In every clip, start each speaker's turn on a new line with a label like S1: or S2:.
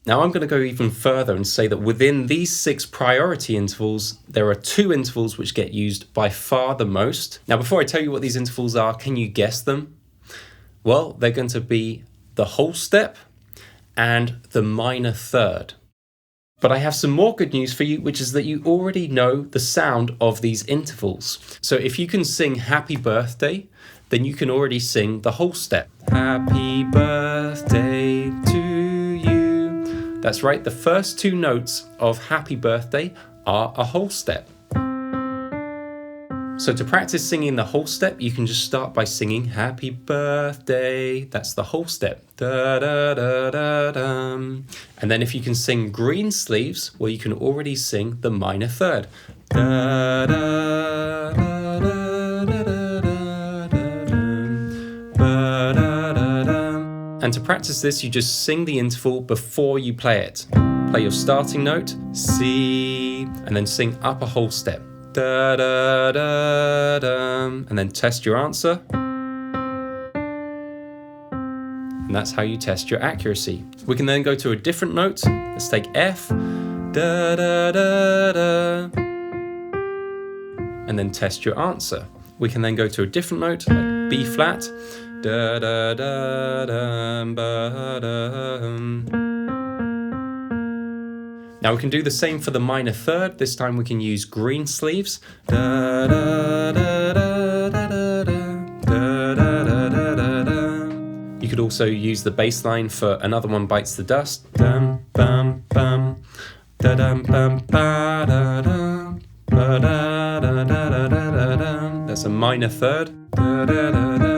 S1: Now I'm going to go even further and say that within these 6 priority intervals, there are 2 intervals which get used by far the most. Now before I tell you what these intervals are, can you guess them? Well, they're going to be the whole step and the minor third. But I have some more good news for you, which is that you already know the sound of these intervals. So if you can sing Happy Birthday, then you can already sing the whole step. Happy birthday to you. That's right, the first 2 notes of Happy Birthday are a whole step. So to practice singing the whole step, you can just start by singing Happy Birthday. That's the whole step. Da, da, da, da, da. And then if you can sing Green Sleeves, well, you can already sing the minor third. Da, da, da, da, da, da, da, da, da, da, da. And to practice this, you just sing the interval before you play it. Play your starting note, C, and then sing up a whole step. Da, da, da, da, and then test your answer. And that's how you test your accuracy. We can then go to a different note. Let's take F. Da, da, da, da, and then test your answer. We can then go to a different note, like B flat. Da, da, da, da, ba, da. Now we can do the same for the minor third. This time we can use Green Sleeves. Da, da, da, da, da, da, da, da, da, da, da. You could also use the bass line for Another One Bites the Dust. Dum, bum, bum, da, dum, bum, ba, da, da, ba, da, da, da, da, da, da. That's a minor third. Da, da, da, da.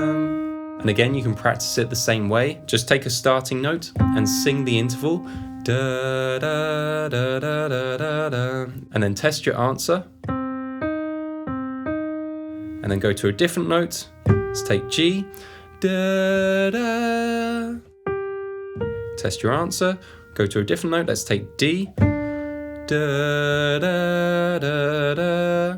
S1: And again, you can practice it the same way. Just take a starting note and sing the interval. Da, da, da, da, da, da, da. And then test your answer. And then go to a different note. Let's take G. Da, da. Test your answer. Go to a different note. Let's take D. Da, da, da, da.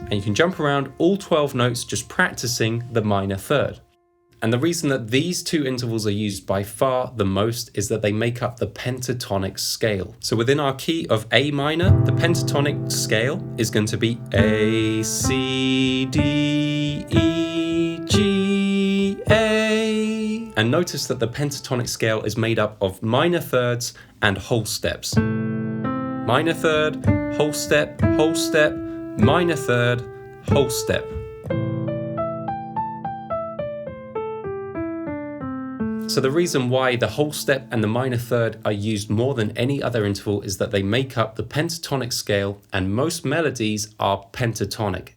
S1: And you can jump around all 12 notes just practicing the minor third. And the reason that these 2 intervals are used by far the most is that they make up the pentatonic scale. So within our key of A minor, the pentatonic scale is going to be A, C, D, E, G, A. And notice that the pentatonic scale is made up of minor thirds and whole steps. Minor third, whole step, minor third, whole step. So the reason why the whole step and the minor third are used more than any other interval is that they make up the pentatonic scale, and most melodies are pentatonic.